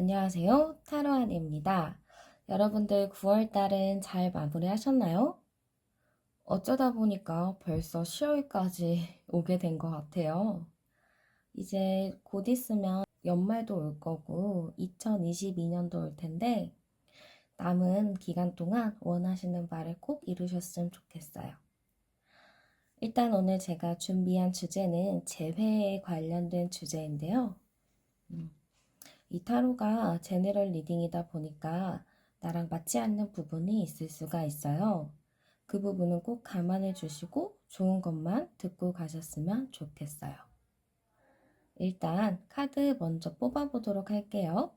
안녕하세요. 타로안입니다. 여러분들 9월달은 잘 마무리하셨나요? 어쩌다 보니까 벌써 10월까지 오게 된 것 같아요. 이제 곧 있으면 연말도 올 거고 2022년도 올 텐데 남은 기간 동안 원하시는 바를 꼭 이루셨으면 좋겠어요. 일단 오늘 제가 준비한 주제는 재회에 관련된 주제인데요. 이 타로가 제너럴 리딩이다 보니까 나랑 맞지 않는 부분이 있을 수가 있어요. 그 부분은 꼭 감안해 주시고 좋은 것만 듣고 가셨으면 좋겠어요. 일단 카드 먼저 뽑아보도록 할게요.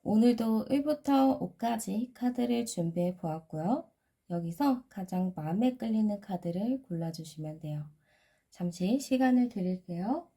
오늘도 1부터 5까지 카드를 준비해 보았고요. 여기서 가장 마음에 끌리는 카드를 골라주시면 돼요. 잠시 시간을 드릴게요.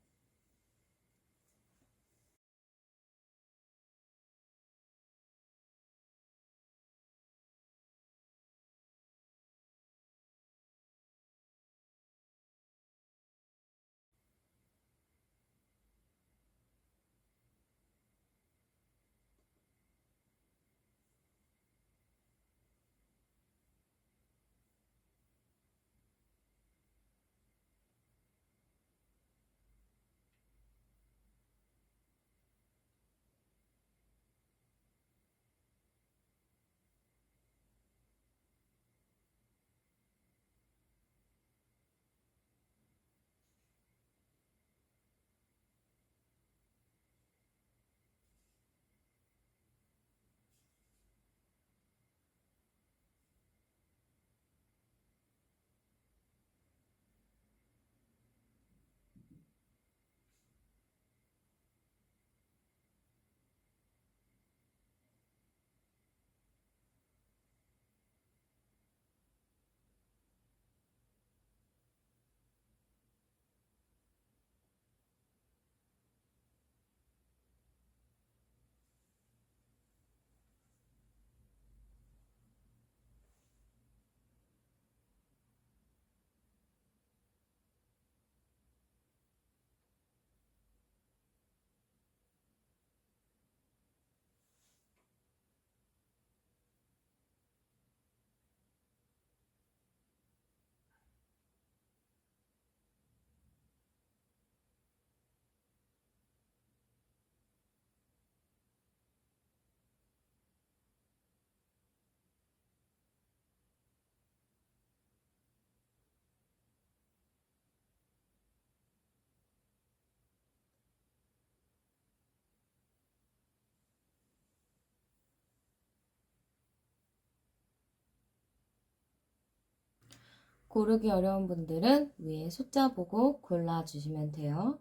고르기 어려운 분들은 위에 숫자 보고 골라주시면 돼요.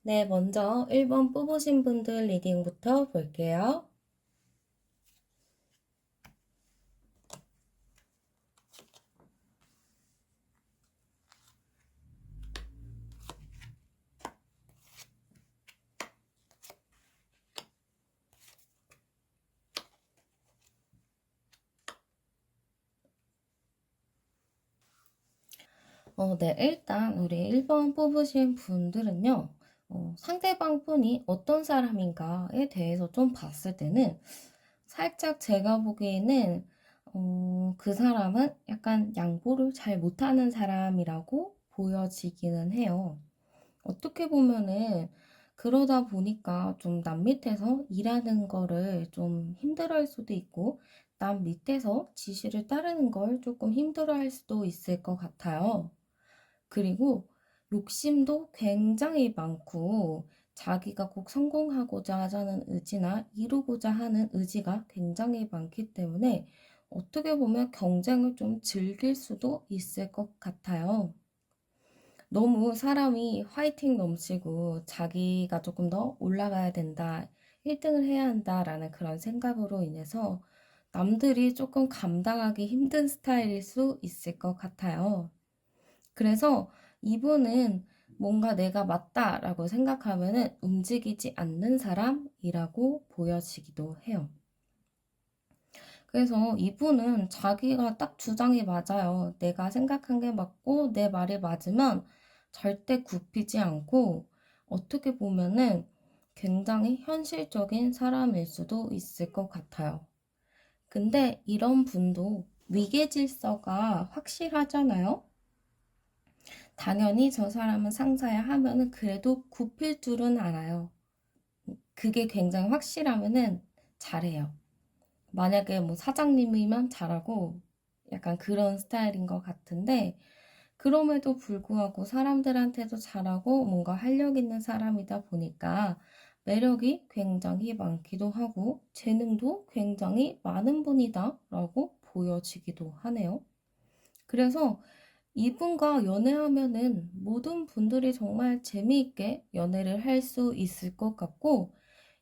네, 먼저 1번 뽑으신 분들 리딩부터 볼게요. 네, 일단 우리 1번 뽑으신 분들은요, 상대방 분이 어떤 사람인가에 대해서 좀 봤을 때는 살짝 제가 보기에는 그 사람은 약간 양보를 잘 못하는 사람이라고 보여지기는 해요. 어떻게 보면은 그러다 보니까 좀 남 밑에서 일하는 거를 좀 힘들어할 수도 있고, 남 밑에서 지시를 따르는 걸 조금 힘들어할 수도 있을 것 같아요. 그리고 욕심도 굉장히 많고 자기가 꼭 성공하고자 하는 의지나 이루고자 하는 의지가 굉장히 많기 때문에 어떻게 보면 경쟁을 좀 즐길 수도 있을 것 같아요. 너무 사람이 화이팅 넘치고 자기가 조금 더 올라가야 된다, 1등을 해야 한다라는 그런 생각으로 인해서 남들이 조금 감당하기 힘든 스타일일 수 있을 것 같아요. 그래서 이분은 뭔가 내가 맞다라고 생각하면은 움직이지 않는 사람이라고 보여지기도 해요. 그래서 이분은 자기가 딱 주장이 맞아요. 내가 생각한 게 맞고 내 말이 맞으면 절대 굽히지 않고 어떻게 보면은 굉장히 현실적인 사람일 수도 있을 것 같아요. 근데 이런 분도 위계 질서가 확실하잖아요. 당연히 저 사람은 상사야 하면은 그래도 굽힐 줄은 알아요. 그게 굉장히 확실하면은 잘해요. 만약에 뭐 사장님이면 잘하고 약간 그런 스타일인 것 같은데, 그럼에도 불구하고 사람들한테도 잘하고 뭔가 활력 있는 사람이다 보니까 매력이 굉장히 많기도 하고 재능도 굉장히 많은 분이다 라고 보여지기도 하네요. 그래서 이분과 연애하면은 모든 분들이 정말 재미있게 연애를 할 수 있을 것 같고,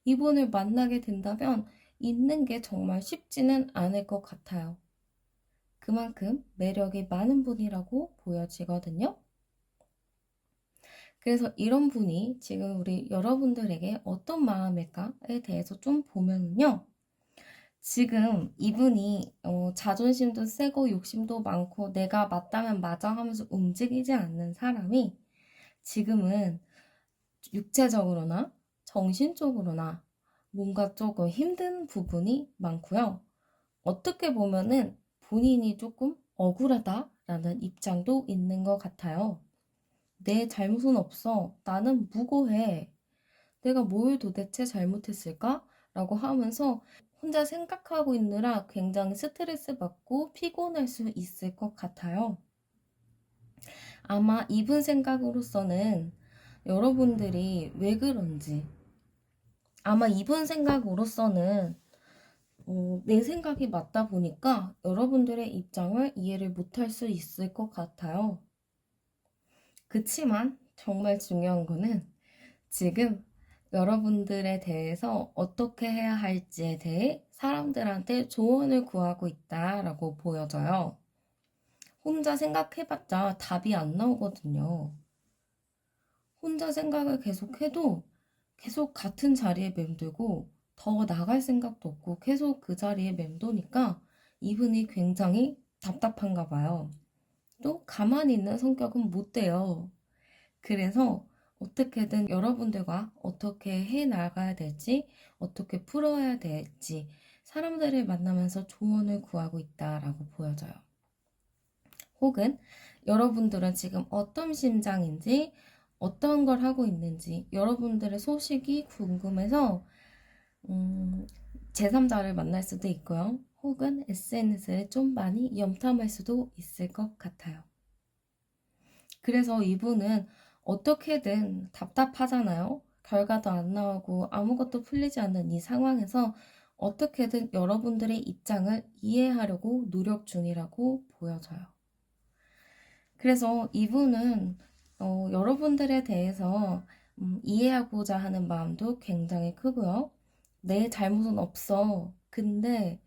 이분을 만나게 된다면 있는 게 정말 쉽지는 않을 것 같아요. 그만큼 매력이 많은 분이라고 보여지거든요. 그래서 이런 분이 지금 우리 여러분들에게 어떤 마음일까에 대해서 좀 보면요. 지금 이분이 자존심도 세고 욕심도 많고 내가 맞다면 맞아 하면서 움직이지 않는 사람이 지금은 육체적으로나 정신적으로나 뭔가 조금 힘든 부분이 많고요. 어떻게 보면은 본인이 조금 억울하다라는 입장도 있는 것 같아요. 내 잘못은 없어. 나는 무고해. 내가 뭘 도대체 잘못했을까? 라고 하면서 혼자 생각하고 있느라 굉장히 스트레스 받고 피곤할 수 있을 것 같아요. 아마 이분 생각으로서는 여러분들이 왜 그런지 아마 이분 생각으로서는 내 생각이 맞다 보니까 여러분들의 입장을 이해를 못할 수 있을 것 같아요. 그치만 정말 중요한 거는 지금 여러분들에 대해서 어떻게 해야 할지에 대해 사람들한테 조언을 구하고 있다라고 보여져요. 혼자 생각해봤자 답이 안 나오거든요. 혼자 생각을 계속해도 계속 같은 자리에 맴돌고 더 나갈 생각도 없고 계속 그 자리에 맴도니까 이분이 굉장히 답답한가 봐요. 또 가만히 있는 성격은 못 돼요. 그래서 어떻게든 여러분들과 어떻게 해 나가야 될지, 어떻게 풀어야 될지 사람들을 만나면서 조언을 구하고 있다라고 보여져요. 혹은 여러분들은 지금 어떤 심장인지, 어떤 걸 하고 있는지 여러분들의 소식이 궁금해서 제3자를 만날 수도 있고요. 혹은 SNS를 좀 많이 염탐할 수도 있을 것 같아요. 그래서 이분은 어떻게든 답답하잖아요. 결과도 안 나오고 아무것도 풀리지 않는 이 상황에서 어떻게든 여러분들의 입장을 이해하려고 노력 중이라고 보여져요. 그래서 이분은 여러분들에 대해서 이해하고자 하는 마음도 굉장히 크고요. 내 잘못은 없어. 근데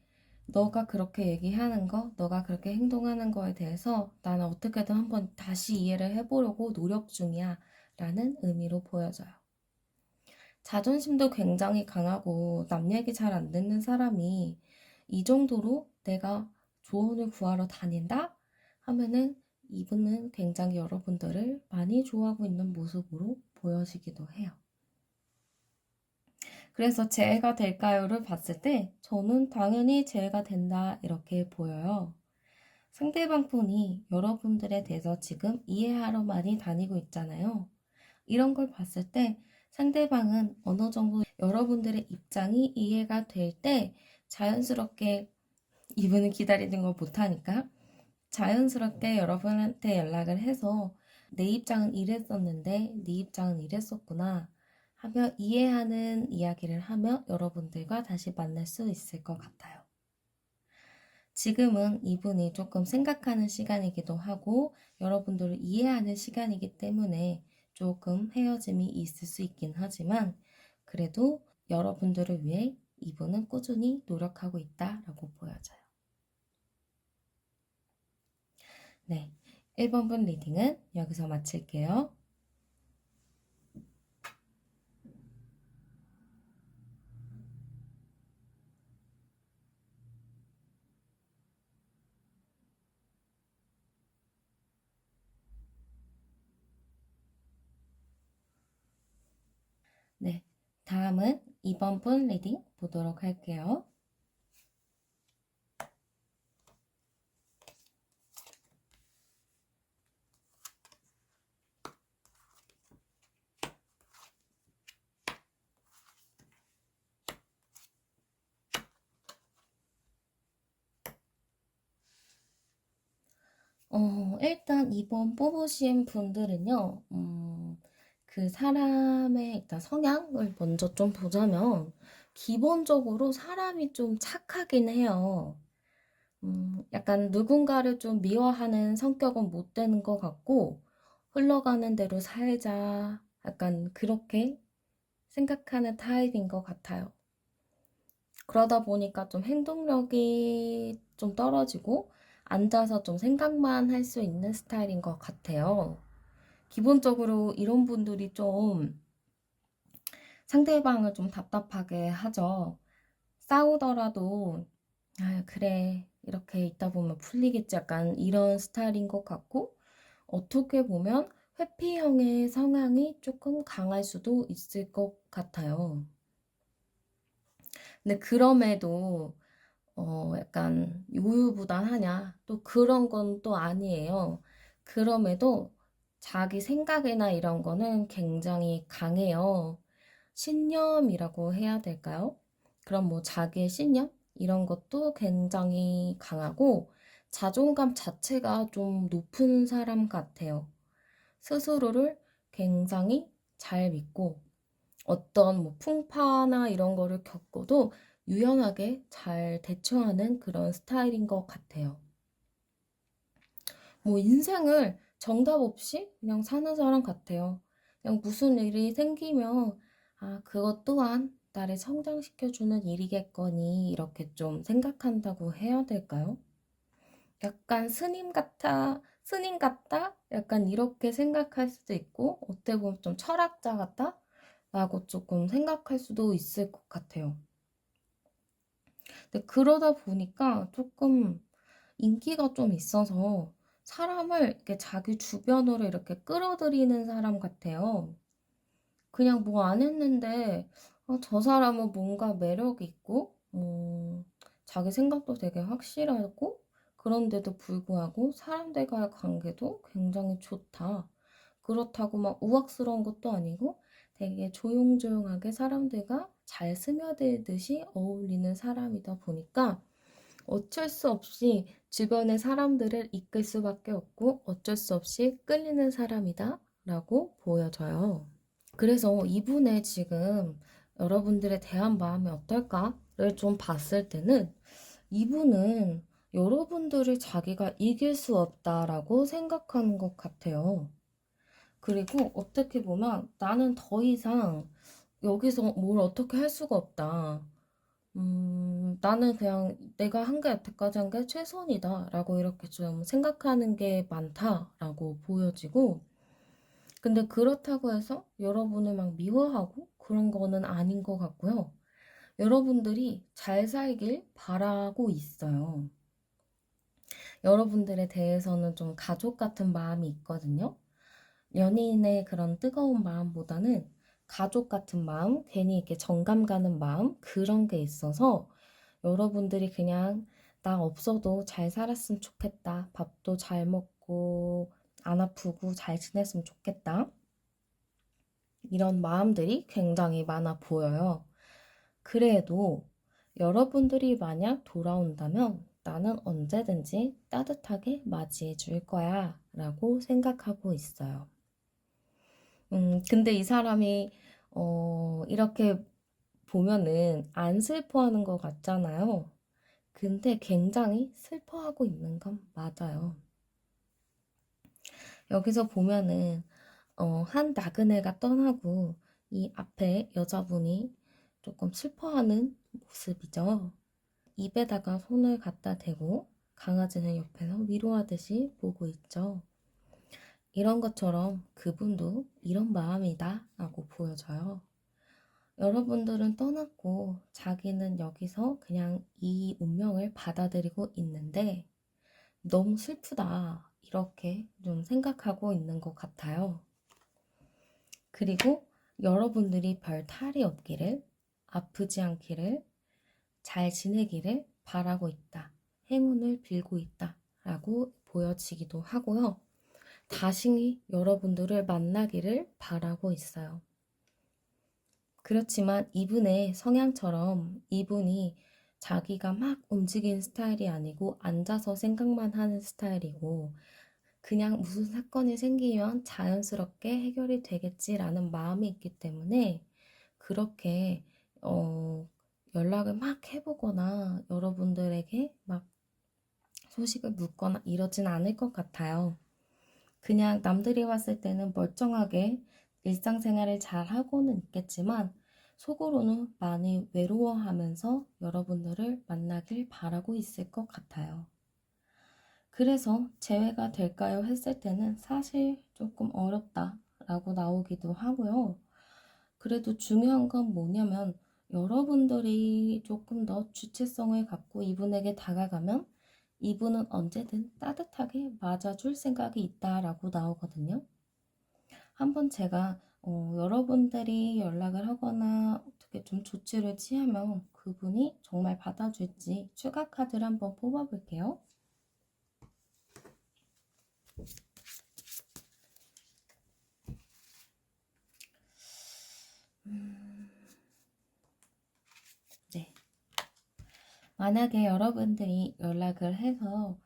너가 그렇게 얘기하는 거, 너가 그렇게 행동하는 거에 대해서 나는 어떻게든 한번 다시 이해를 해보려고 노력 중이야 라는 의미로 보여져요. 자존심도 굉장히 강하고 남 얘기 잘 안 듣는 사람이 이 정도로 내가 조언을 구하러 다닌다? 하면은 이분은 굉장히 여러분들을 많이 좋아하고 있는 모습으로 보여지기도 해요. 그래서 재해가 될까요를 봤을 때 저는 당연히 재해가 된다 이렇게 보여요. 상대방 폰이 여러분들에 대해서 지금 이해하러 많이 다니고 있잖아요. 이런 걸 봤을 때 상대방은 어느 정도 여러분들의 입장이 이해가 될 때 자연스럽게 이분은 기다리는 걸 못하니까 자연스럽게 여러분한테 연락을 해서 내 입장은 이랬었는데 네 입장은 이랬었구나 하며 이해하는 이야기를 하며 여러분들과 다시 만날 수 있을 것 같아요. 지금은 이분이 조금 생각하는 시간이기도 하고 여러분들을 이해하는 시간이기 때문에 조금 헤어짐이 있을 수 있긴 하지만 그래도 여러분들을 위해 이분은 꾸준히 노력하고 있다라고 보여져요. 네, 1번 분 리딩은 여기서 마칠게요. 네, 다음은 2번 분 리딩 보도록 할게요. 일단 2번 뽑으신 분들은요, 그 사람의 일단 성향을 먼저 좀 보자면, 기본적으로 사람이 좀 착하긴 해요. 약간 누군가를 좀 미워하는 성격은 못 되는 것 같고, 흘러가는 대로 살자. 약간 그렇게 생각하는 타입인 것 같아요. 그러다 보니까 좀 행동력이 좀 떨어지고 앉아서 좀 생각만 할 수 있는 스타일인 것 같아요. 기본적으로 이런 분들이 좀 상대방을 좀 답답하게 하죠. 싸우더라도 아, 그래. 이렇게 있다 보면 풀리겠지. 약간 이런 스타일인 것 같고 어떻게 보면 회피형의 성향이 조금 강할 수도 있을 것 같아요. 근데 그럼에도 약간 우유부단하냐? 또 그런 건 또 아니에요. 그럼에도 자기 생각이나 이런 거는 굉장히 강해요. 신념이라고 해야 될까요? 그럼 뭐 자기의 신념? 이런 것도 굉장히 강하고 자존감 자체가 좀 높은 사람 같아요. 스스로를 굉장히 잘 믿고 어떤 뭐 풍파나 이런 거를 겪어도 유연하게 잘 대처하는 그런 스타일인 것 같아요. 뭐 인생을 정답 없이 그냥 사는 사람 같아요. 그냥 무슨 일이 생기면 아, 그것 또한 나를 성장시켜주는 일이겠거니 이렇게 좀 생각한다고 해야 될까요? 약간 스님 같다? 약간 이렇게 생각할 수도 있고, 어떻게 보면 좀 철학자 같다? 라고 조금 생각할 수도 있을 것 같아요. 근데 그러다 보니까 조금 인기가 좀 있어서 사람을 이렇게 자기 주변으로 이렇게 끌어들이는 사람 같아요. 그냥 뭐 안 했는데, 저 사람은 뭔가 매력이 있고, 자기 생각도 되게 확실하고, 그런데도 불구하고 사람들과의 관계도 굉장히 좋다. 그렇다고 막 우악스러운 것도 아니고 되게 조용조용하게 사람들과 잘 스며들듯이 어울리는 사람이다 보니까 어쩔 수 없이 주변의 사람들을 이끌 수밖에 없고 어쩔 수 없이 끌리는 사람이다 라고 보여져요. 그래서 이분의 지금 여러분들에 대한 마음이 어떨까를 좀 봤을 때는 이분은 여러분들을 자기가 이길 수 없다라고 생각하는 것 같아요. 그리고 어떻게 보면 나는 더 이상 여기서 뭘 어떻게 할 수가 없다. 나는 그냥 내가 한 게 여태까지 한 게 최선이다 라고 이렇게 좀 생각하는 게 많다라고 보여지고 근데 그렇다고 해서 여러분을 막 미워하고 그런 거는 아닌 것 같고요. 여러분들이 잘 살길 바라고 있어요. 여러분들에 대해서는 좀 가족 같은 마음이 있거든요. 연인의 그런 뜨거운 마음보다는 가족 같은 마음, 괜히 이렇게 정감 가는 마음, 그런 게 있어서 여러분들이 그냥 나 없어도 잘 살았으면 좋겠다. 밥도 잘 먹고 안 아프고 잘 지냈으면 좋겠다. 이런 마음들이 굉장히 많아 보여요. 그래도 여러분들이 만약 돌아온다면 나는 언제든지 따뜻하게 맞이해 줄 거야 라고 생각하고 있어요. 근데 이 사람이, 이렇게 보면은 안 슬퍼하는 것 같잖아요. 근데 굉장히 슬퍼하고 있는 건 맞아요. 여기서 보면은, 한 나그네가 떠나고 이 앞에 여자분이 조금 슬퍼하는 모습이죠. 입에다가 손을 갖다 대고 강아지는 옆에서 위로하듯이 보고 있죠. 이런 것처럼 그분도 이런 마음이다 라고 보여져요. 여러분들은 떠났고 자기는 여기서 그냥 이 운명을 받아들이고 있는데 너무 슬프다 이렇게 좀 생각하고 있는 것 같아요. 그리고 여러분들이 별 탈이 없기를, 아프지 않기를, 잘 지내기를 바라고 있다. 행운을 빌고 있다. 라고 보여지기도 하고요. 다시 여러분들을 만나기를 바라고 있어요. 그렇지만 이분의 성향처럼 이분이 자기가 막 움직이는 스타일이 아니고 앉아서 생각만 하는 스타일이고 그냥 무슨 사건이 생기면 자연스럽게 해결이 되겠지라는 마음이 있기 때문에 그렇게 연락을 막 해보거나 여러분들에게 막 소식을 묻거나 이러진 않을 것 같아요. 그냥 남들이 봤을 때는 멀쩡하게 일상생활을 잘 하고는 있겠지만 속으로는 많이 외로워하면서 여러분들을 만나길 바라고 있을 것 같아요. 그래서 재회가 될까요? 했을 때는 사실 조금 어렵다라고 나오기도 하고요. 그래도 중요한 건 뭐냐면 여러분들이 조금 더 주체성을 갖고 이분에게 다가가면 이분은 언제든 따뜻하게 맞아줄 생각이 있다라고 나오거든요. 한번 제가 여러분들이 연락을 하거나 어떻게 좀 조치를 취하면 그분이 정말 받아줄지 추가 카드를 한번 뽑아볼게요. 네. 만약에 여러분들이 연락을 해서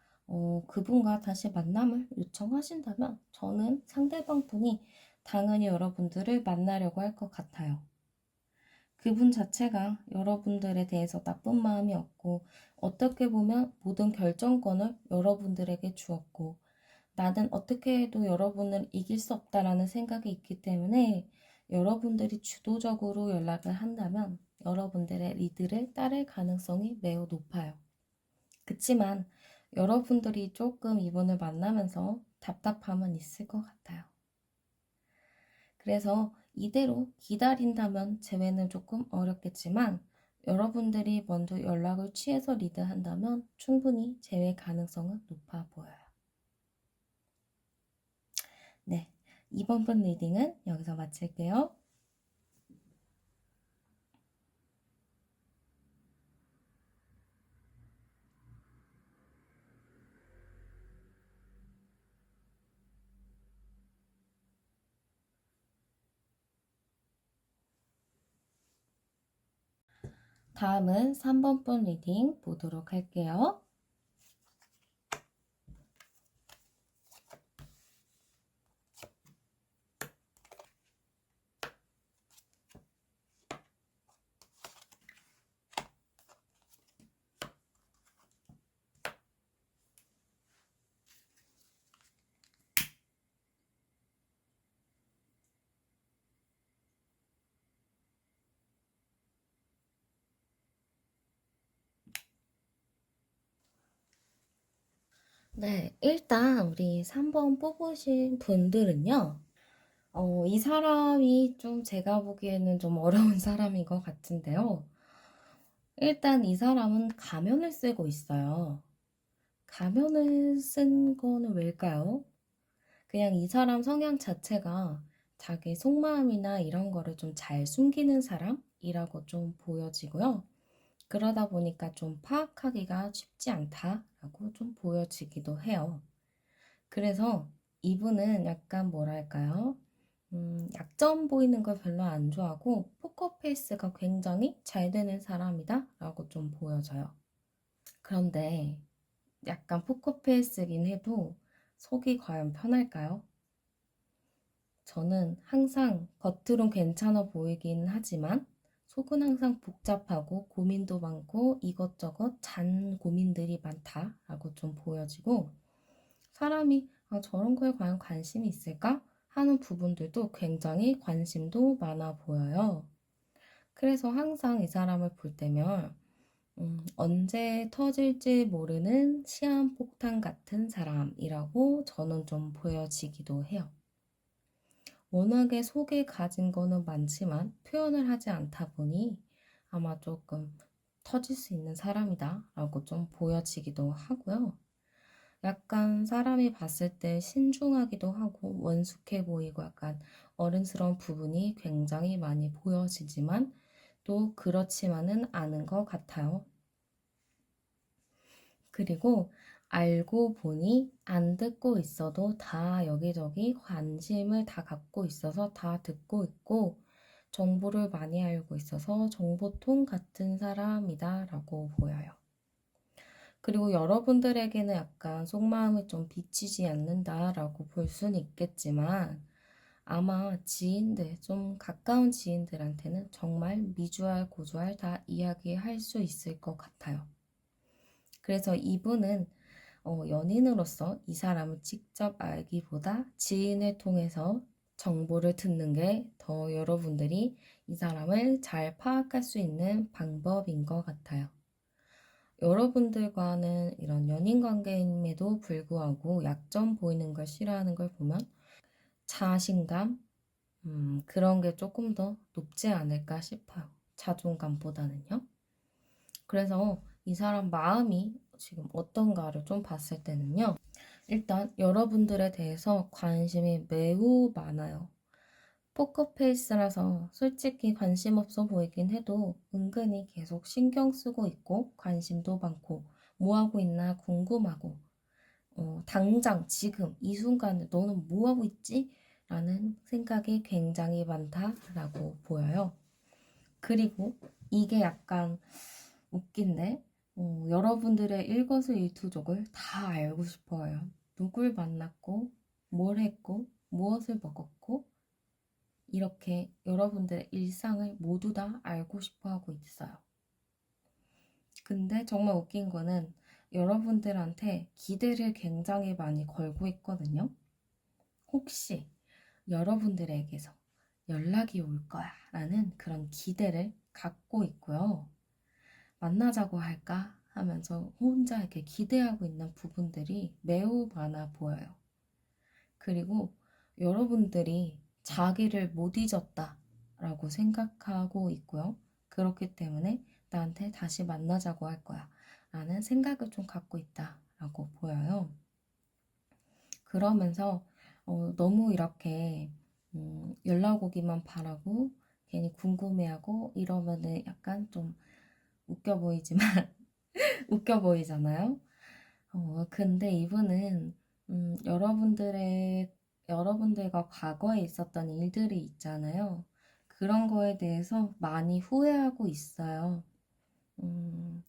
그분과 다시 만남을 요청하신다면 저는 상대방 분이 당연히 여러분들을 만나려고 할 것 같아요. 그분 자체가 여러분들에 대해서 나쁜 마음이 없고 어떻게 보면 모든 결정권을 여러분들에게 주었고 나는 어떻게 해도 여러분을 이길 수 없다라는 생각이 있기 때문에 여러분들이 주도적으로 연락을 한다면 여러분들의 리드를 따를 가능성이 매우 높아요. 그치만 여러분들이 조금 이분을 만나면서 답답함은 있을 것 같아요. 그래서 이대로 기다린다면 재회는 조금 어렵겠지만 여러분들이 먼저 연락을 취해서 리드한다면 충분히 재회 가능성은 높아 보여요. 네, 이번 분 리딩은 여기서 마칠게요. 다음은 3번 분 리딩 보도록 할게요. 네, 일단 우리 3번 뽑으신 분들은요. 이 사람이 좀 제가 보기에는 좀 어려운 사람인 것 같은데요. 일단 이 사람은 가면을 쓰고 있어요. 가면을 쓴 거는 왜일까요? 그냥 이 사람 성향 자체가 자기 속마음이나 이런 거를 좀 잘 숨기는 사람이라고 좀 보여지고요. 그러다 보니까 좀 파악하기가 쉽지 않다라고 좀 보여지기도 해요. 그래서 이분은 약간 뭐랄까요? 약점 보이는 걸 별로 안 좋아하고 포커페이스가 굉장히 잘 되는 사람이다 라고 좀 보여져요. 그런데 약간 포커페이스긴 해도 속이 과연 편할까요? 저는 항상 겉으론 괜찮아 보이긴 하지만 속은 항상 복잡하고 고민도 많고 이것저것 잔 고민들이 많다라고 좀 보여지고 사람이 저런 거에 과연 관심이 있을까? 하는 부분들도 굉장히 관심도 많아 보여요. 그래서 항상 이 사람을 볼 때면 언제 터질지 모르는 시한폭탄 같은 사람이라고 저는 좀 보여지기도 해요. 워낙에 속에 가진 거는 많지만 표현을 하지 않다 보니 아마 조금 터질 수 있는 사람이다 라고 좀 보여지기도 하고요. 약간 사람이 봤을 때 신중하기도 하고 원숙해 보이고 약간 어른스러운 부분이 굉장히 많이 보여지지만 또 그렇지만은 않은 것 같아요. 그리고 알고 보니 안 듣고 있어도 다 여기저기 관심을 다 갖고 있어서 다 듣고 있고 정보를 많이 알고 있어서 정보통 같은 사람이다 라고 보여요. 그리고 여러분들에게는 약간 속마음을 좀 비치지 않는다라고 볼 수는 있겠지만 아마 지인들, 좀 가까운 지인들한테는 정말 미주알, 고주알 다 이야기할 수 있을 것 같아요. 그래서 이분은 연인으로서 이 사람을 직접 알기보다 지인을 통해서 정보를 듣는 게 더 여러분들이 이 사람을 잘 파악할 수 있는 방법인 것 같아요. 여러분들과는 이런 연인 관계임에도 불구하고 약점 보이는 걸 싫어하는 걸 보면 자신감, 그런 게 조금 더 높지 않을까 싶어요. 자존감보다는요. 그래서 이 사람 마음이 지금 어떤가를 좀 봤을 때는요. 일단 여러분들에 대해서 관심이 매우 많아요. 포커페이스라서 솔직히 관심 없어 보이긴 해도 은근히 계속 신경 쓰고 있고 관심도 많고 뭐 하고 있나 궁금하고 당장 지금 이 순간에 너는 뭐 하고 있지? 라는 생각이 굉장히 많다라고 보여요. 그리고 이게 약간 웃긴데 여러분들의 일거수일투족을 다 알고 싶어요. 누굴 만났고 뭘 했고 무엇을 먹었고 이렇게 여러분들의 일상을 모두 다 알고 싶어 하고 있어요. 근데 정말 웃긴 거는 여러분들한테 기대를 굉장히 많이 걸고 있거든요. 혹시 여러분들에게서 연락이 올 거야 라는 그런 기대를 갖고 있고요. 만나자고 할까 하면서 혼자 이렇게 기대하고 있는 부분들이 매우 많아 보여요. 그리고 여러분들이 자기를 못 잊었다 라고 생각하고 있고요. 그렇기 때문에 나한테 다시 만나자고 할 거야 라는 생각을 좀 갖고 있다 라고 보여요. 그러면서 너무 이렇게 연락 오기만 바라고 괜히 궁금해하고 이러면은 약간 좀 웃겨 보이지만 웃겨 보이잖아요. 근데 이분은 여러분들과 과거에 있었던 일들이 있잖아요. 그런 거에 대해서 많이 후회하고 있어요. 음,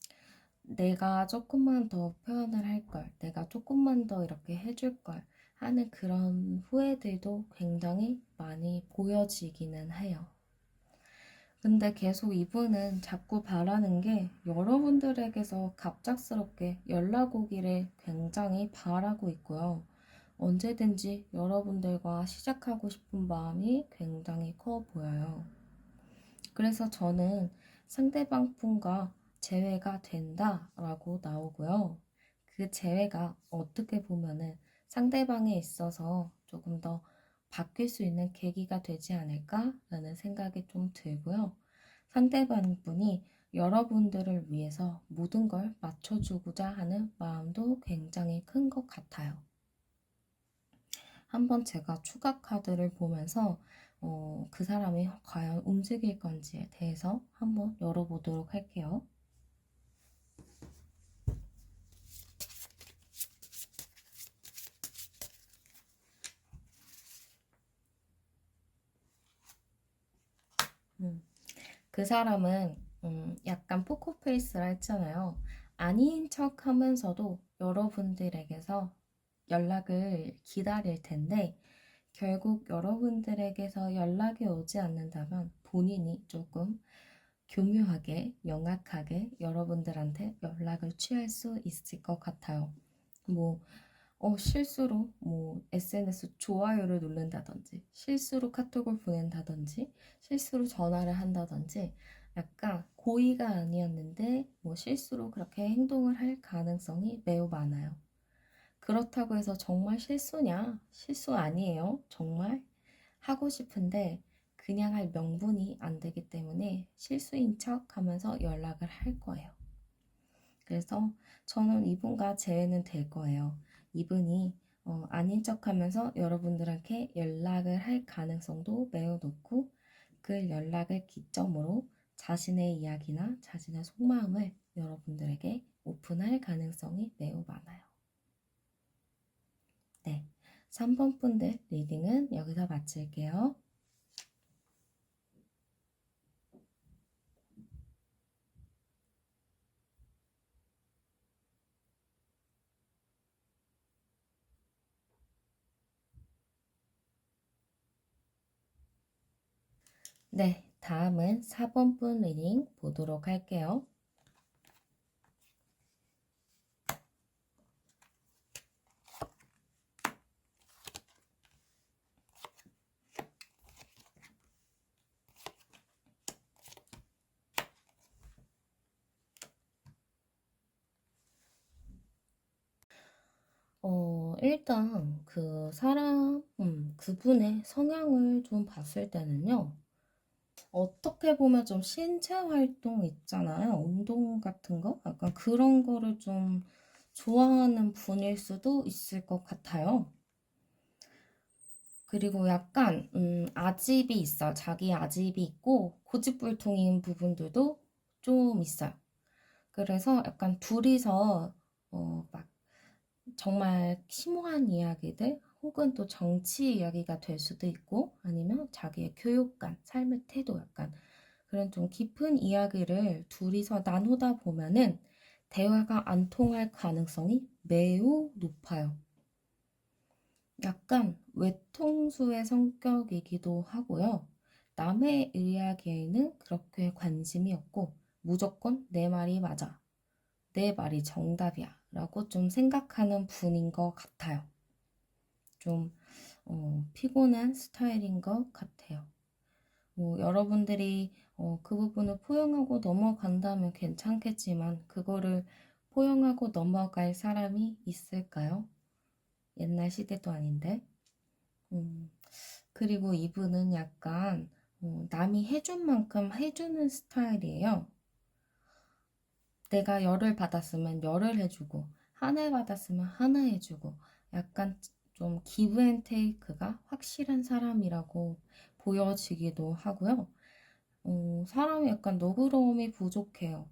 내가 조금만 더 표현을 할 걸, 내가 조금만 더 이렇게 해줄 걸 하는 그런 후회들도 굉장히 많이 보여지기는 해요. 근데 계속 이분은 자꾸 바라는 게 여러분들에게서 갑작스럽게 연락 오기를 굉장히 바라고 있고요. 언제든지 여러분들과 시작하고 싶은 마음이 굉장히 커 보여요. 그래서 저는 상대방 분과 재회가 된다라고 나오고요. 그 재회가 어떻게 보면은 상대방에 있어서 조금 더 바뀔 수 있는 계기가 되지 않을까라는 생각이 좀 들고요. 상대방 분이 여러분들을 위해서 모든 걸 맞춰주고자 하는 마음도 굉장히 큰 것 같아요. 한번 제가 추가 카드를 보면서 그 사람이 과연 움직일 건지에 대해서 한번 열어보도록 할게요. 그 사람은 약간 포커페이스라 했잖아요. 아닌 척 하면서도 여러분들에게서 연락을 기다릴 텐데 결국 여러분들에게서 연락이 오지 않는다면 본인이 조금 교묘하게, 명확하게 여러분들한테 연락을 취할 수 있을 것 같아요. 뭐, 실수로 SNS 좋아요를 누른다든지, 실수로 카톡을 보낸다든지, 실수로 전화를 한다든지, 약간 고의가 아니었는데, 실수로 그렇게 행동을 할 가능성이 매우 많아요. 그렇다고 해서 정말 실수냐? 실수 아니에요. 정말 하고 싶은데 그냥 할 명분이 안 되기 때문에 실수인 척 하면서 연락을 할 거예요. 그래서 저는 이분과 재회는 될 거예요. 이분이 아닌 척 하면서 여러분들한테 연락을 할 가능성도 매우 높고 그 연락을 기점으로 자신의 이야기나 자신의 속마음을 여러분들에게 오픈할 가능성이 매우 많아요. 네, 3번 분들 리딩은 여기서 마칠게요. 네, 다음은 4번 분 리딩 보도록 할게요. 일단 그 사람, 그분의 성향을 좀 봤을 때는요. 어떻게 보면 좀 신체 활동 있잖아요. 운동 같은 거? 약간 그런 거를 좀 좋아하는 분일 수도 있을 것 같아요. 그리고 약간 아집이 있어요. 자기 아집이 있고 고집불통인 부분들도 좀 있어요. 그래서 약간 둘이서 막 정말 심오한 이야기들 혹은 또 정치 이야기가 될 수도 있고 아니면 자기의 교육관, 삶의 태도 약간 그런 좀 깊은 이야기를 둘이서 나누다 보면은 대화가 안 통할 가능성이 매우 높아요. 약간 외통수의 성격이기도 하고요. 남의 이야기에는 그렇게 관심이 없고 무조건 내 말이 맞아, 내 말이 정답이야 라고 좀 생각하는 분인 것 같아요. 좀 피곤한 스타일인 것 같아요. 여러분들이 그 부분을 포용하고 넘어간다면 괜찮겠지만 그거를 포용하고 넘어갈 사람이 있을까요? 옛날 시대도 아닌데. 음, 그리고 이분은 약간 남이 해준 만큼 해주는 스타일이에요. 내가 열을 받았으면 열을 해주고 하나 받았으면 하나 해주고 약간 좀 기브 앤 테이크가 확실한 사람이라고 보여지기도 하고요. 사람이 약간 너그러움이 부족해요.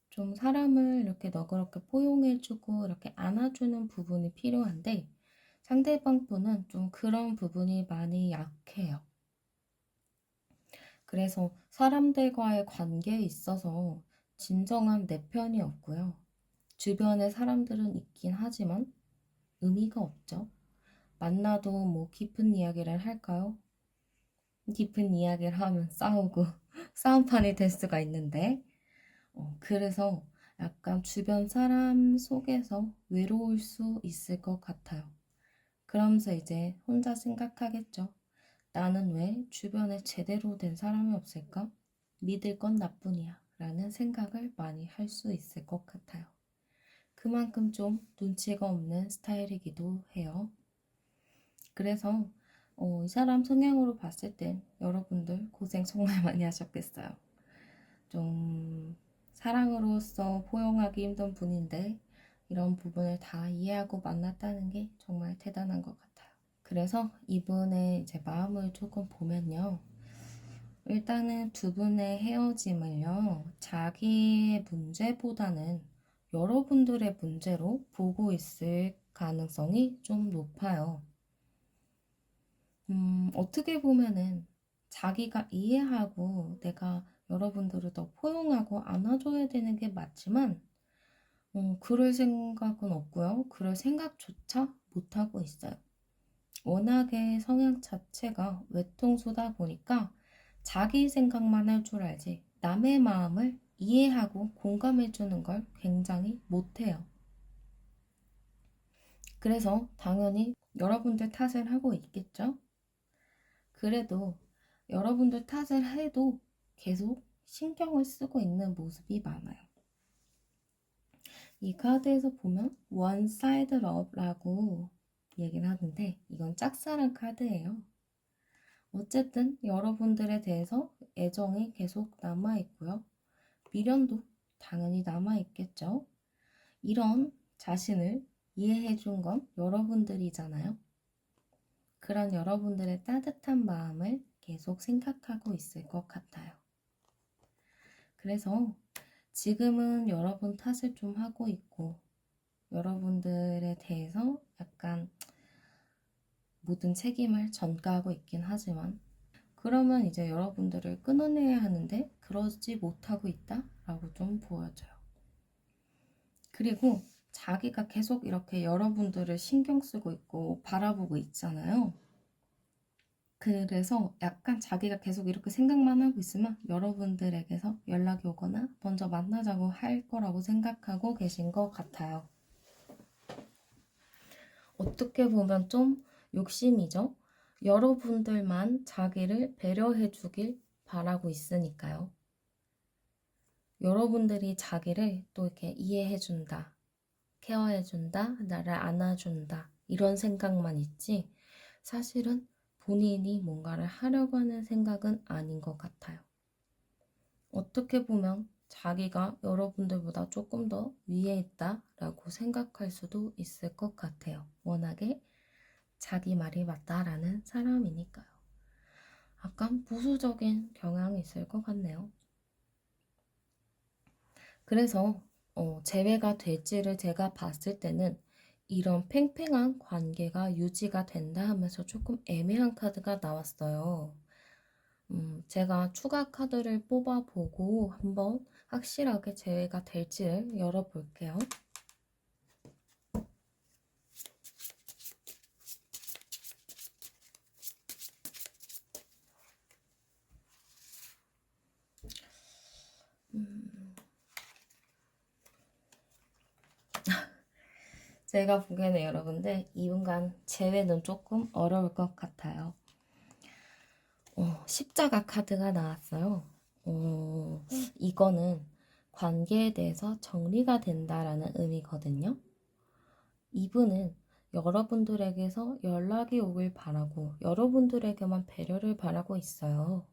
좀 사람을 이렇게 너그럽게 포용해주고 이렇게 안아주는 부분이 필요한데 상대방 분은 좀 그런 부분이 많이 약해요. 그래서 사람들과의 관계에 있어서 진정한 내 편이 없고요. 주변에 사람들은 있긴 하지만 의미가 없죠. 만나도 뭐 깊은 이야기를 할까요? 깊은 이야기를 하면 싸우고 싸움판이 될 수가 있는데 그래서 약간 주변 사람 속에서 외로울 수 있을 것 같아요. 그러면서 이제 혼자 생각하겠죠. 나는 왜 주변에 제대로 된 사람이 없을까? 믿을 건 나뿐이야. 라는 생각을 많이 할 수 있을 것 같아요. 그만큼 좀 눈치가 없는 스타일이기도 해요. 그래서 이 사람 성향으로 봤을 땐 여러분들 고생 정말 많이 하셨겠어요. 좀 사랑으로서 포용하기 힘든 분인데 이런 부분을 다 이해하고 만났다는 게 정말 대단한 것 같아요. 그래서 이분의 이제 마음을 조금 보면요. 일단은 두 분의 헤어짐을요. 자기의 문제보다는 여러분들의 문제로 보고 있을 가능성이 좀 높아요. 어떻게 보면은 자기가 이해하고 내가 여러분들을 더 포용하고 안아줘야 되는 게 맞지만, 그럴 생각은 없고요. 그럴 생각조차 못하고 있어요. 워낙에 성향 자체가 외통수다 보니까 자기 생각만 할 줄 알지 남의 마음을 이해하고 공감해주는 걸 굉장히 못해요. 그래서 당연히 여러분들 탓을 하고 있겠죠? 그래도 여러분들 탓을 해도 계속 신경을 쓰고 있는 모습이 많아요. 이 카드에서 보면 one side up라고 얘기를 하는데 이건 짝사랑 카드예요. 어쨌든 여러분들에 대해서 애정이 계속 남아있고요. 미련도 당연히 남아있겠죠. 이런 자신을 이해해준 건 여러분들이잖아요. 그런 여러분들의 따뜻한 마음을 계속 생각하고 있을 것 같아요. 그래서 지금은 여러분 탓을 좀 하고 있고 여러분들에 대해서 약간 모든 책임을 전가하고 있긴 하지만 그러면 이제 여러분들을 끊어내야 하는데 그러지 못하고 있다라고 좀 보여져요. 그리고 자기가 계속 이렇게 여러분들을 신경 쓰고 있고 바라보고 있잖아요. 그래서 약간 자기가 계속 이렇게 생각만 하고 있으면 여러분들에게서 연락이 오거나 먼저 만나자고 할 거라고 생각하고 계신 것 같아요. 어떻게 보면 좀 욕심이죠? 여러분들만 자기를 배려해 주길 바라고 있으니까요. 여러분들이 자기를 또 이렇게 이해해 준다, 케어해 준다, 나를 안아준다 이런 생각만 있지 사실은 본인이 뭔가를 하려고 하는 생각은 아닌 것 같아요. 어떻게 보면 자기가 여러분들보다 조금 더 위에 있다라고 생각할 수도 있을 것 같아요. 워낙에 자기 말이 맞다라는 사람이니까요. 약간 보수적인 경향이 있을 것 같네요. 그래서 재회가 될지를 제가 봤을 때는 이런 팽팽한 관계가 유지가 된다 하면서 조금 애매한 카드가 나왔어요. 제가 추가 카드를 뽑아보고 한번 확실하게 재회가 될지를 열어볼게요. 제가 보기에는 여러분들 이분간 제외는 조금 어려울 것 같아요. 십자가 카드가 나왔어요. 이거는 관계에 대해서 정리가 된다라는 의미거든요. 이분은 여러분들에게서 연락이 오길 바라고 여러분들에게만 배려를 바라고 있어요.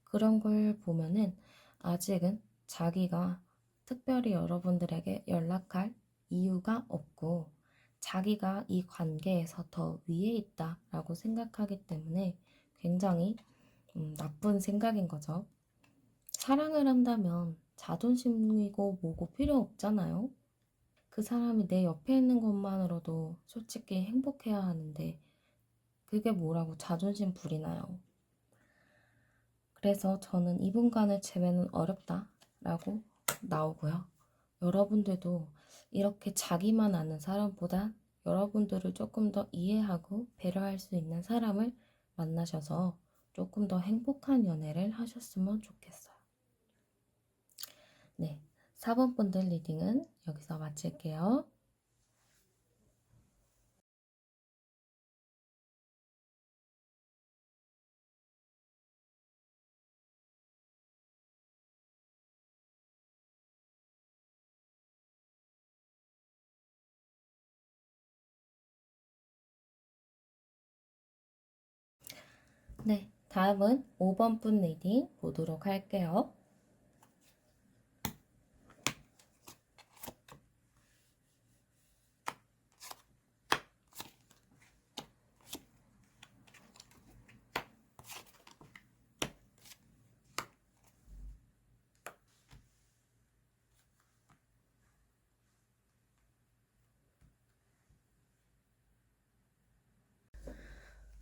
그런 걸 보면은 아직은 자기가 특별히 여러분들에게 연락할 이유가 없고 자기가 이 관계에서 더 위에 있다라고 생각하기 때문에 굉장히 나쁜 생각인 거죠. 사랑을 한다면 자존심이고 뭐고 필요 없잖아요. 그 사람이 내 옆에 있는 것만으로도 솔직히 행복해야 하는데 그게 뭐라고 자존심 부리나요? 그래서 저는 이분간의 재회는 어렵다라고 나오고요. 여러분들도 이렇게 자기만 아는 사람보다 여러분들을 조금 더 이해하고 배려할 수 있는 사람을 만나셔서 조금 더 행복한 연애를 하셨으면 좋겠어요. 네, 4번 분들 리딩은 여기서 마칠게요. 네, 다음은 5번 분 리딩 보도록 할게요.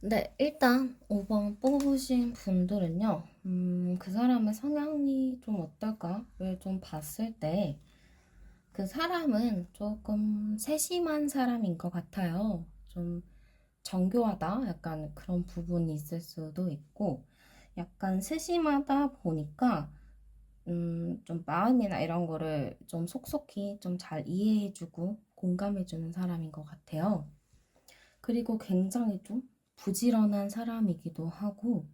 네, 일단 5번 뽑으신 분들은요, 그 사람의 성향이 좀 어떨까를 좀 봤을 때, 그 사람은 조금 세심한 사람인 것 같아요. 좀 정교하다? 약간 그런 부분이 있을 수도 있고, 약간 세심하다 보니까, 좀 마음이나 이런 거를 좀 속속히 좀 잘 이해해주고 공감해주는 사람인 것 같아요. 그리고 굉장히 좀 부지런한 사람이기도 하고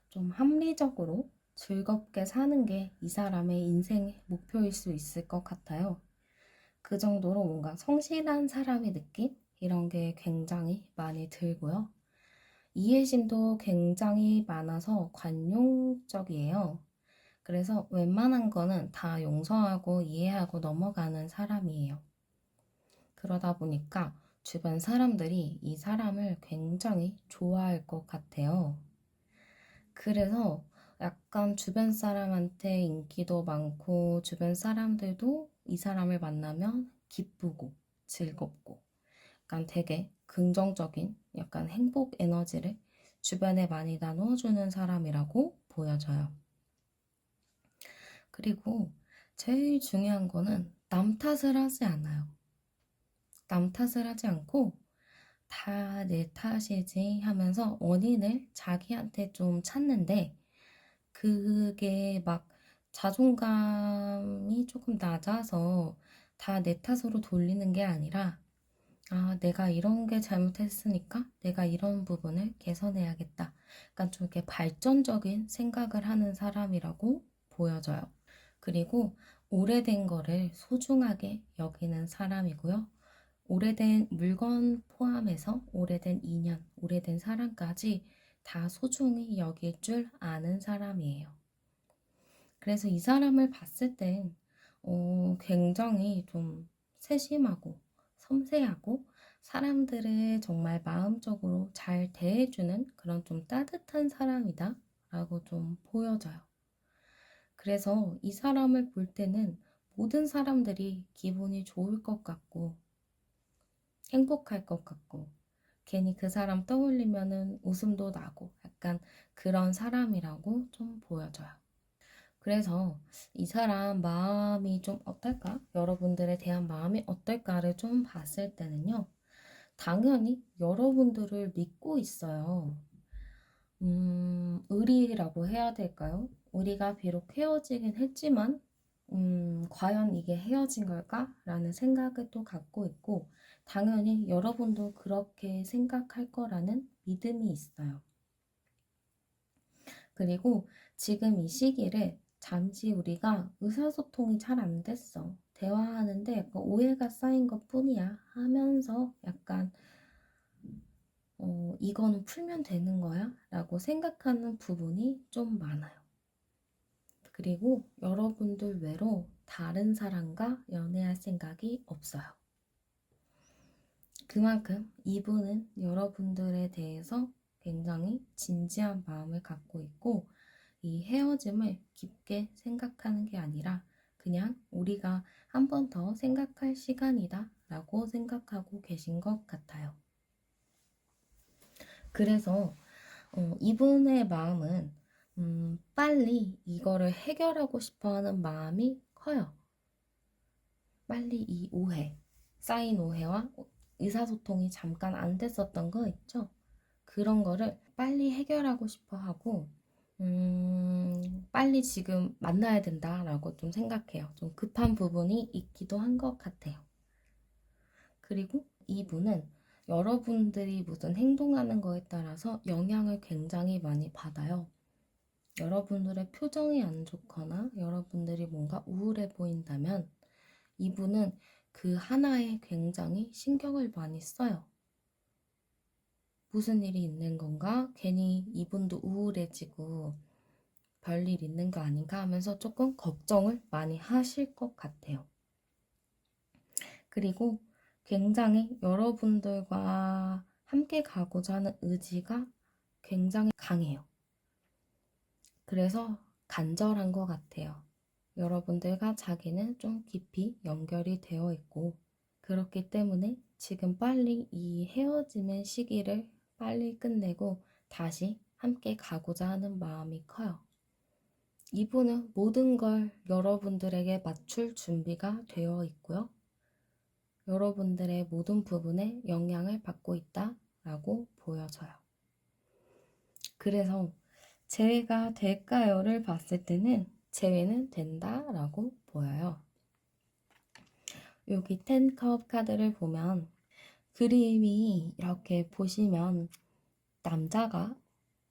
좀 합리적으로 즐겁게 사는 게 이 사람의 인생의 목표일 수 있을 것 같아요. 그 정도로 뭔가 성실한 사람의 느낌? 이런 게 굉장히 많이 들고요. 이해심도 굉장히 많아서 관용적이에요. 그래서 웬만한 거는 다 용서하고 이해하고 넘어가는 사람이에요. 그러다 보니까 주변 사람들이 이 사람을 굉장히 좋아할 것 같아요. 그래서 약간 주변 사람한테 인기도 많고 주변 사람들도 이 사람을 만나면 기쁘고 즐겁고 약간 되게 긍정적인 약간 행복 에너지를 주변에 많이 나눠주는 사람이라고 보여져요. 그리고 제일 중요한 거는 남 탓을 하지 않아요. 남 탓을 하지 않고 다 내 탓이지 하면서 원인을 자기한테 좀 찾는데 그게 막 자존감이 조금 낮아서 다 내 탓으로 돌리는 게 아니라 아, 내가 이런 게 잘못했으니까 내가 이런 부분을 개선해야겠다. 약간 좀 이렇게 발전적인 생각을 하는 사람이라고 보여져요. 그리고 오래된 거를 소중하게 여기는 사람이고요. 오래된 물건 포함해서 오래된 인연, 오래된 사랑까지 다 소중히 여길 줄 아는 사람이에요. 그래서 이 사람을 봤을 땐 굉장히 좀 세심하고 섬세하고 사람들을 정말 마음적으로 잘 대해주는 그런 좀 따뜻한 사람이다 라고 좀 보여져요. 그래서 이 사람을 볼 때는 모든 사람들이 기분이 좋을 것 같고 행복할 것 같고 괜히 그 사람 떠올리면은 웃음도 나고 약간 그런 사람이라고 좀 보여져요. 그래서 이 사람 마음이 좀 어떨까? 여러분들에 대한 마음이 어떨까를 좀 봤을 때는요. 당연히 여러분들을 믿고 있어요. 의리라고 해야 될까요? 우리가 비록 헤어지긴 했지만, 과연 이게 헤어진 걸까? 라는 생각을 또 갖고 있고, 당연히 여러분도 그렇게 생각할 거라는 믿음이 있어요. 그리고 지금 이 시기를 잠시 우리가 의사소통이 잘 안 됐어. 대화하는데 약간 오해가 쌓인 것 뿐이야 하면서 약간 이거는 풀면 되는 거야? 라고 생각하는 부분이 좀 많아요. 그리고 여러분들 외로 다른 사람과 연애할 생각이 없어요. 그만큼 이분은 여러분들에 대해서 굉장히 진지한 마음을 갖고 있고 이 헤어짐을 깊게 생각하는 게 아니라 그냥 우리가 한 번 더 생각할 시간이다 라고 생각하고 계신 것 같아요. 그래서 이분의 마음은 빨리 이거를 해결하고 싶어하는 마음이 커요. 빨리 이 오해, 쌓인 오해와 의사소통이 잠깐 안 됐었던 거 있죠? 그런 거를 빨리 해결하고 싶어 하고 빨리 지금 만나야 된다라고 좀 생각해요. 좀 급한 부분이 있기도 한 것 같아요. 그리고 이분은 여러분들이 무슨 행동하는 거에 따라서 영향을 굉장히 많이 받아요. 여러분들의 표정이 안 좋거나 여러분들이 뭔가 우울해 보인다면 이분은 그 하나에 굉장히 신경을 많이 써요. 무슨 일이 있는 건가? 괜히 이분도 우울해지고 별일 있는 거 아닌가 하면서 조금 걱정을 많이 하실 것 같아요. 그리고 굉장히 여러분들과 함께 가고자 하는 의지가 굉장히 강해요. 그래서 간절한 것 같아요. 여러분들과 자기는 좀 깊이 연결이 되어 있고 그렇기 때문에 지금 빨리 이 헤어짐의 시기를 빨리 끝내고 다시 함께 가고자 하는 마음이 커요. 이분은 모든 걸 여러분들에게 맞출 준비가 되어 있고요. 여러분들의 모든 부분에 영향을 받고 있다라고 보여져요. 그래서 재회가 될까요를 봤을 때는 재회는 된다라고 보여요. 여기 10컵 카드를 보면 그림이 이렇게 보시면 남자가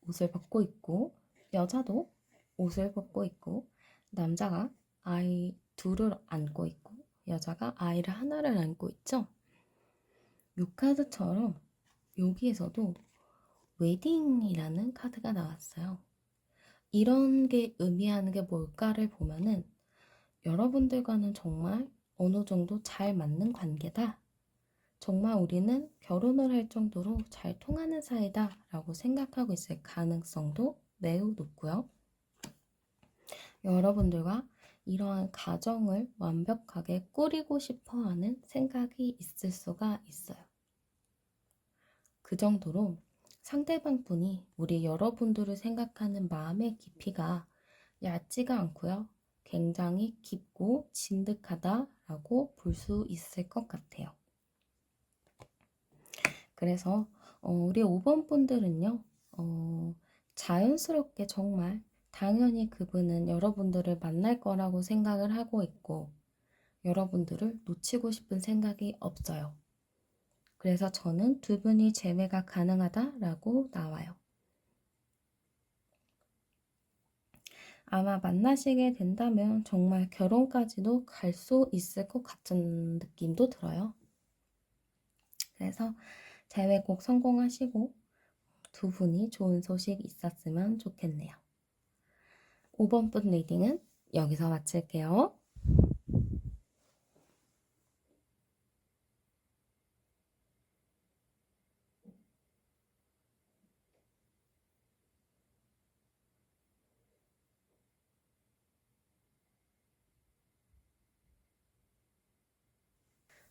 옷을 벗고 있고 여자도 옷을 벗고 있고 남자가 아이 둘을 안고 있고 여자가 아이를 하나를 안고 있죠. 이 카드처럼 여기에서도 웨딩이라는 카드가 나왔어요. 이런 게 의미하는 게 뭘까를 보면은 여러분들과는 정말 어느 정도 잘 맞는 관계다. 정말 우리는 결혼을 할 정도로 잘 통하는 사이다 라고 생각하고 있을 가능성도 매우 높고요. 여러분들과 이러한 가정을 완벽하게 꾸리고 싶어 하는 생각이 있을 수가 있어요. 그 정도로 상대방 분이 우리 여러분들을 생각하는 마음의 깊이가 얕지가 않고요. 굉장히 깊고 진득하다라고 볼 수 있을 것 같아요. 그래서 우리 5번 분들은요. 자연스럽게 정말 당연히 그분은 여러분들을 만날 거라고 생각을 하고 있고 여러분들을 놓치고 싶은 생각이 없어요. 그래서 저는 두 분이 재회가 가능하다라고 나와요. 아마 만나시게 된다면 정말 결혼까지도 갈 수 있을 것 같은 느낌도 들어요. 그래서 재회 꼭 성공하시고 두 분이 좋은 소식 있었으면 좋겠네요. 5번 분 리딩은 여기서 마칠게요.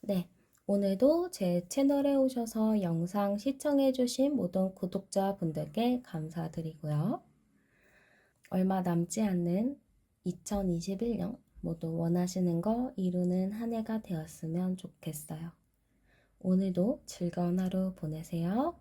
네, 오늘도 제 채널에 오셔서 영상 시청해주신 모든 구독자분들께 감사드리고요. 얼마 남지 않는 2021년 모두 원하시는 거 이루는 한 해가 되었으면 좋겠어요. 오늘도 즐거운 하루 보내세요.